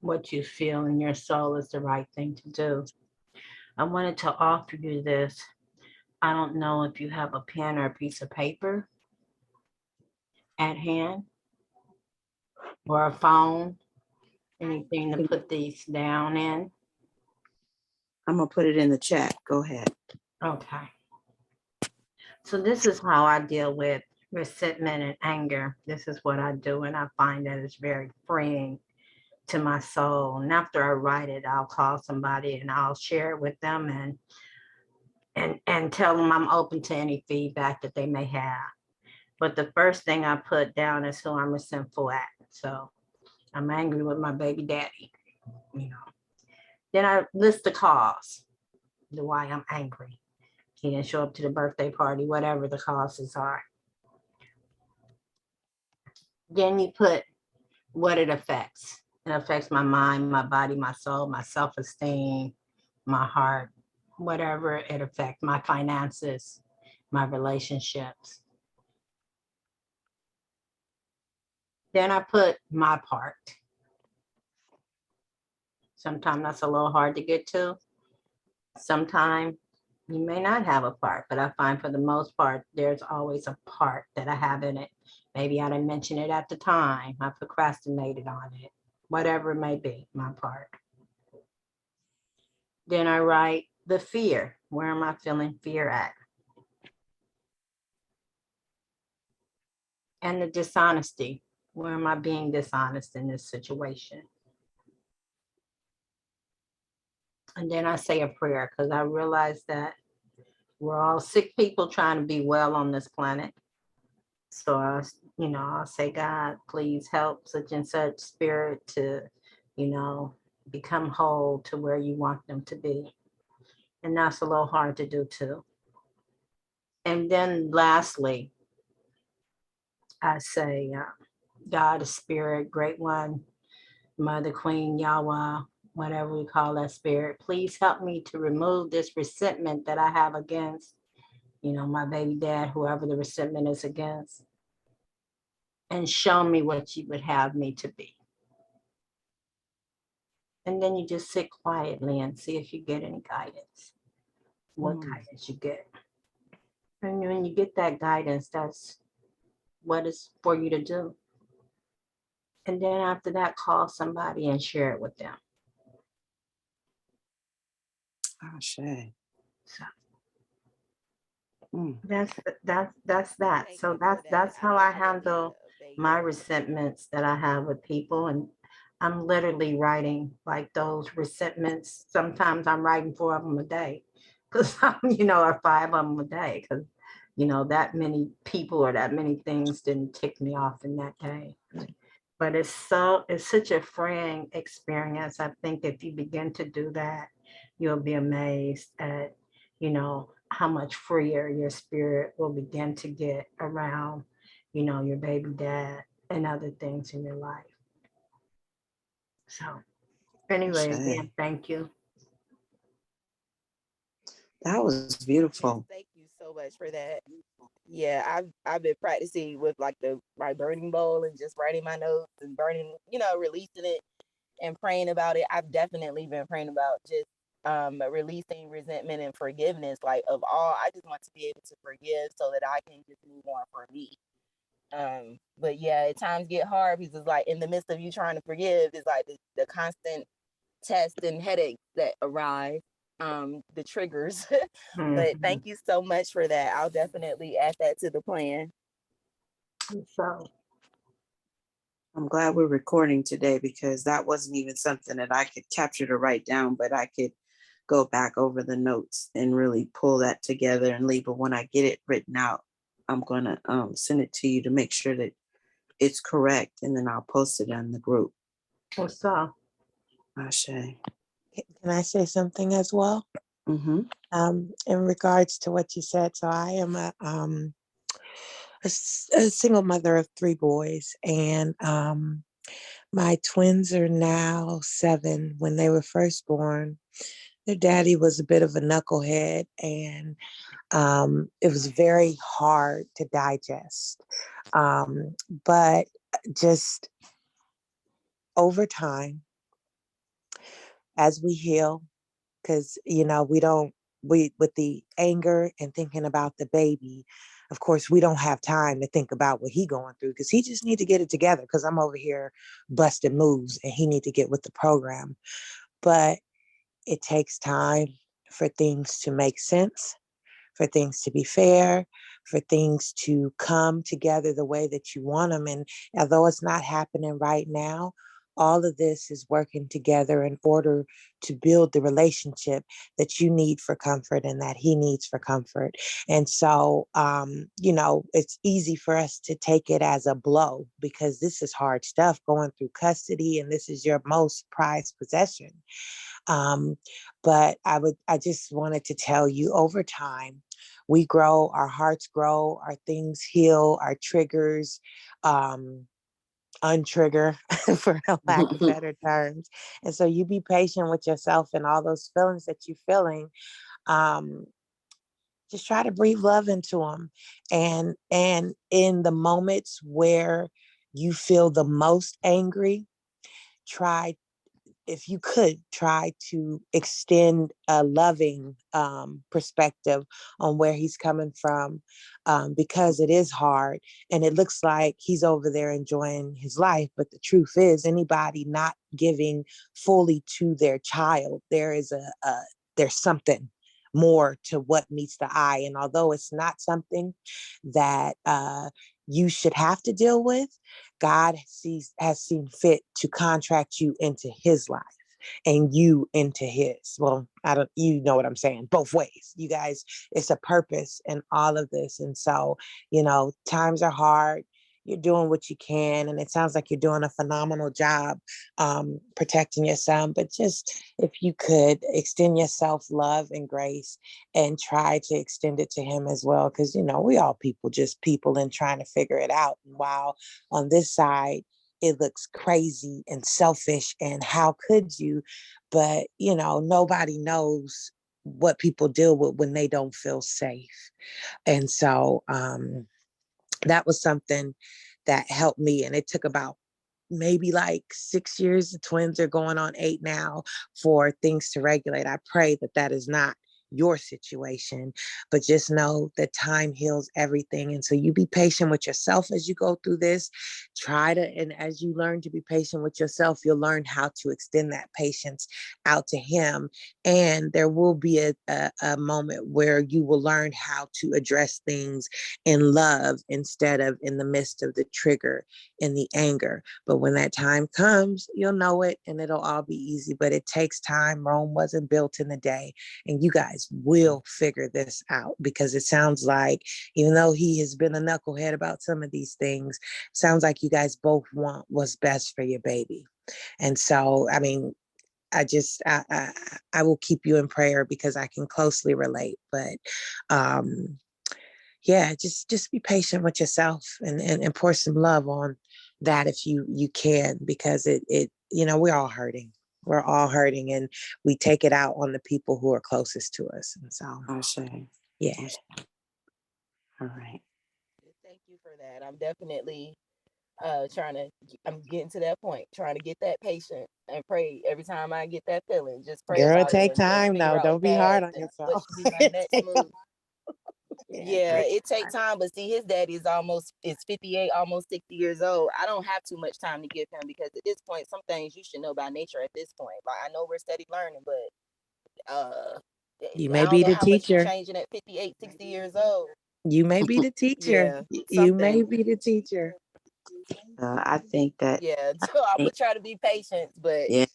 what you feel in your soul is the right thing to do. I wanted to offer you this. I don't know if you have a pen or a piece of paper at hand or a phone, anything to put these down in. I'm gonna put it in the chat. Go ahead. Okay. So this is how I deal with resentment and anger. This is what I do, and I find that it's very freeing to my soul. And after I write it, I'll call somebody and I'll share it with them and tell them I'm open to any feedback that they may have. But the first thing I put down is who I'm resentful at. So I'm angry with my baby daddy, you know. Then I list the cause, the why I'm angry. He didn't show up to the birthday party, whatever the causes are. Then you put what it affects. It affects my mind, my body, my soul, my self-esteem, my heart, whatever it affects, my finances, my relationships. Then I put my part. Sometimes that's a little hard to get to. Sometimes you may not have a part, but I find for the most part, there's always a part that I have in it. Maybe I didn't mention it at the time. I procrastinated on it, whatever it may be, my part. Then I write the fear. Where am I feeling fear at? And the dishonesty. Where am I being dishonest in this situation? And then I say a prayer because I realize that we're all sick people trying to be well on this planet. So I'll say, God, please help such and such spirit to, become whole to where you want them to be. And that's a little hard to do too. And then lastly, I say, God is spirit, great one, Mother Queen, Yahweh, whatever we call that spirit, please help me to remove this resentment that I have against, my baby dad, whoever the resentment is against, and show me what you would have me to be. And then you just sit quietly and see if you get any guidance, what guidance you get. And when you get that guidance, that's what is for you to do. And then after that, call somebody and share it with them. Ashe. So Mm. that's that. Thank So you for that. that's how I definitely handle obey my you. resentments that I have with people. And I'm literally writing like those resentments. Sometimes I'm writing 4 of them a day because or 5 of them a day because that many people or that many things didn't tick me off in that day. But it's such a freeing experience. I think if you begin to do that, you'll be amazed at, how much freer your spirit will begin to get around, your baby dad and other things in your life. So anyway, Ashe. again, thank you. That was Yes, beautiful. thank you so much for that. Yeah, I've been practicing with like my burning bowl and just writing my notes and releasing it and praying about it. I've definitely been praying about just releasing resentment and forgiveness. Like of all, I just want to be able to forgive so that I can just move on for me. But yeah, at times get hard because it's like in the midst of you trying to forgive, it's like the constant test and headaches that arise, the triggers. But Mhm. thank you so much for that. I'll definitely add that to the plan. So I'm glad we're recording today because that wasn't even something that I could capture to write down, but I could go back over the notes and really pull that together and leave. But when I get it written out, I'm gonna send it to you to make sure that it's correct, and then I'll post it on the group. so Ashe. Can I say something as well? Mm-hmm. In regards to what you said, so I am a single mother of 3 boys, and my twins are now 7. When they were first born, their daddy was a bit of a knucklehead, and it was very hard to digest. But just over time, as we heal, because we with the anger and thinking about the baby, of course we don't have time to think about what he going through because he just need to get it together because I'm over here busting moves and he need to get with the program. But it takes time for things to make sense, for things to be fair, for things to come together the way that you want them. And although it's not happening right now, all of this is working together in order to build the relationship that you need for comfort and that he needs for comfort. And so, it's easy for us to take it as a blow because this is hard stuff going through custody and this is your most prized possession. Um, but I just wanted to tell you over time, we grow, our hearts grow, our things heal, our triggers untrigger, for a lack of better terms. And so you be patient with yourself and all those feelings that you're feeling. Um, just try to breathe love into them. And in the moments where you feel the most angry, try if you could try to extend a loving perspective on where he's coming from, because it is hard and it looks like he's over there enjoying his life. But the truth is, anybody not giving fully to their child, there's something more to what meets the eye. And although it's not something that you should have to deal with, God has seen fit to contract you into his life and you into his. Well, you know what I'm saying, both ways. You guys, it's a purpose in all of this. And so, times are hard. you're doing what you can, and it sounds like you're doing a phenomenal job protecting your son. But just if you could extend yourself love and grace and try to extend it to him as well, because we all people, just people and trying to figure it out. And while on this side it looks crazy and selfish, and how could you? But nobody knows what people deal with when they don't feel safe. And so that was something that helped me. And it took about maybe like 6 years. The twins are going on 8 now for things to regulate. I pray that that is not your situation, but just know that time heals everything. And so you be patient with yourself as you go through this. And as you learn to be patient with yourself, you'll learn how to extend that patience out to him. And there will be a moment where you will learn how to address things in love instead of in the midst of the trigger and the anger. But when that time comes, you'll know it and it'll all be easy. But it takes time. Rome wasn't built in a day. And you guys will figure this out, because it sounds like, even though he has been a knucklehead about some of these things, sounds like you guys both want what's best for your baby. And so, I mean, I will keep you in prayer because I can closely relate. But yeah, just be patient with yourself and pour some love on that if you can, because we're all hurting. We're all hurting, and we take it out on the people who are closest to us. And so, yeah. All right. Thank you for that. I'm definitely I'm getting to that point, trying to get that patient and pray every time I get that feeling. Just pray Girl, about it take and time figure though. out Don't the be hard path on and what yourself. should be my next move. Yeah, great. it takes time, but see, his daddy is 58, almost 60 years old. I don't have too much time to give him, because at this point, some things you should know by nature at this point. Like, I know we're steady learning, but You I may don't be know the how much he's teacher. changing at 58, 60 years old. You may be the teacher. Yeah, You may something. be the teacher. I think that, Yeah, so I'm gonna try to be patient, but yeah,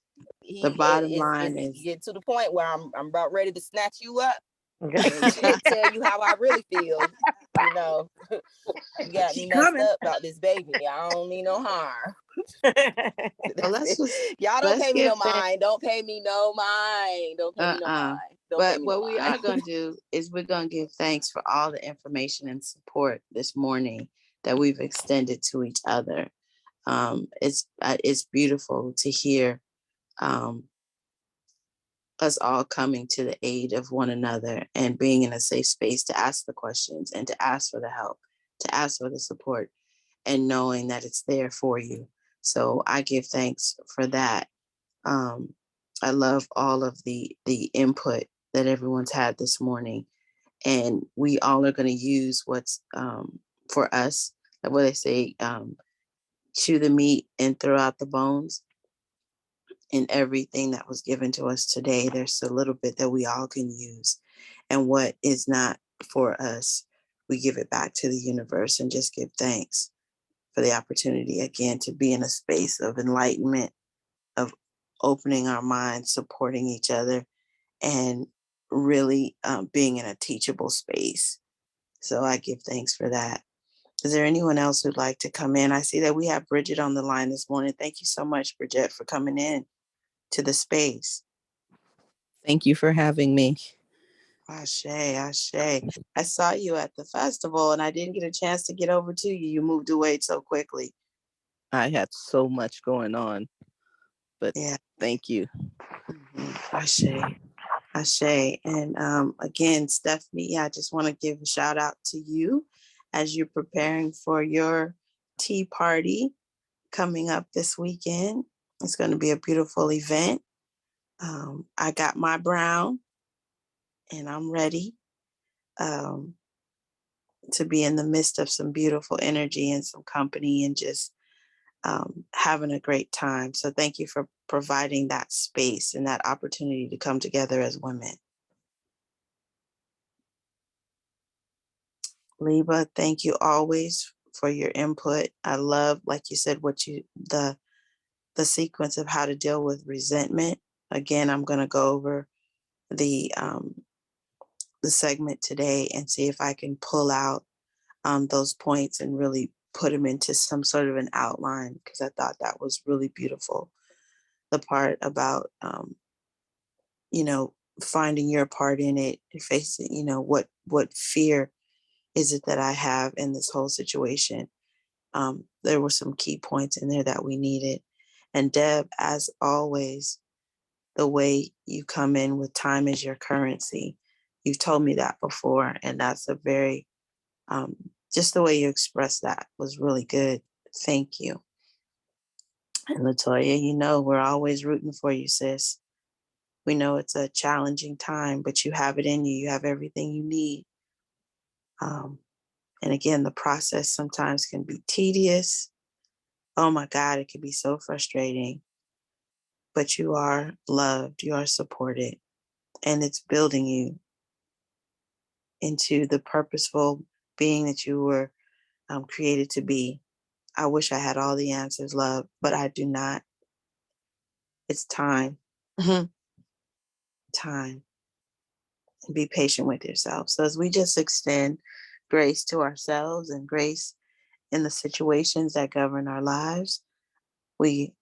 the bottom it's line is, get to the point where I'm about ready to snatch you up Okay. and tell you how I really feel. You know, you got me She messed coming. up about this baby. I don't mean no harm. well, let's Y'all don't let's pay me no give thanks. mind. Don't pay me no mind. Don't pay me no mind. Don't pay But me no what we mind. are going to do is we're going to give thanks for all the information and support this morning that we've extended to each other. It's beautiful to hear us all coming to the aid of one another and being in a safe space to ask the questions and to ask for the help, to ask for the support, and knowing that it's there for you. So I give thanks for that. I love all of the input that everyone's had this morning, and we all are going to use what's for us. Like what they say, chew the meat and throw out the bones. In everything that was given to us today, there's a little bit that we all can use, and what is not for us, we give it back to the universe and just give thanks for the opportunity again to be in a space of enlightenment, of opening our minds, supporting each other, and really being in a teachable space. So I give thanks for that. Is there anyone else who'd like to come in? I see that we have Bridget on the line this morning. Thank you so much, Bridget, for coming in to the space. Thank you for having me. Ashe, Ashe. I saw you at the festival and I didn't get a chance to get over to you. You moved away so quickly. I had so much going on, but Yeah. thank you. Ashe, Ashe. And again, Stephanie, I just want to give a shout out to you as you're preparing for your tea party coming up this weekend. It's going to be a beautiful event. I got my brown and I'm ready to be in the midst of some beautiful energy and some company and just having a great time. So thank you for providing that space and that opportunity to come together as women. Liba, thank you always for your input. I love, like you said, the sequence of how to deal with resentment. Again, I'm going to go over the segment today and see if I can pull out those points and really put them into some sort of an outline because I thought that was really beautiful. The part about, you know, finding your part in it and facing, you know, what fear is it that I have in this whole situation. There were some key points in there that we needed. And Deb, as always, the way you come in with time as your currency, you've told me that before, and that's a very, just the way you expressed that was really good. Thank you. And Latoya, you know, we're always rooting for you, sis. We know it's a challenging time, but you have it in you. You have everything you need. And again, the process sometimes can be tedious. Oh my God, it can be so frustrating. But you are loved, you are supported, and it's building you into the purposeful being that you were created to be. I wish I had all the answers, love, but I do not. It's time. Time. And be patient with yourself. So as we just extend grace to ourselves and grace in the situations that govern our lives, we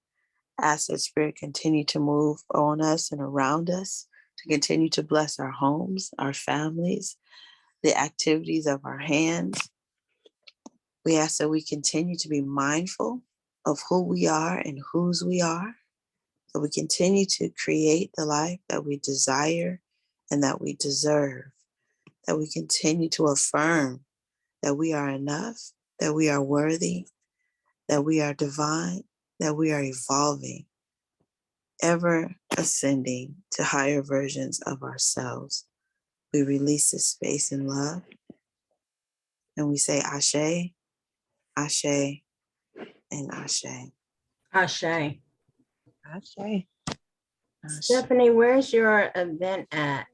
ask that Spirit continue to move on us and around us, to continue to bless our homes, our families, the activities of our hands. We ask that we continue to be mindful of who we are and whose we are, that we continue to create the life that we desire and that we deserve, that we continue to affirm that we are enough, that we are worthy, that we are divine, that we are evolving, ever ascending to higher versions of ourselves. We release this space in love and we say Ashe, Ashe, and Ashe. Ashe. I say. Stephanie, where's your event at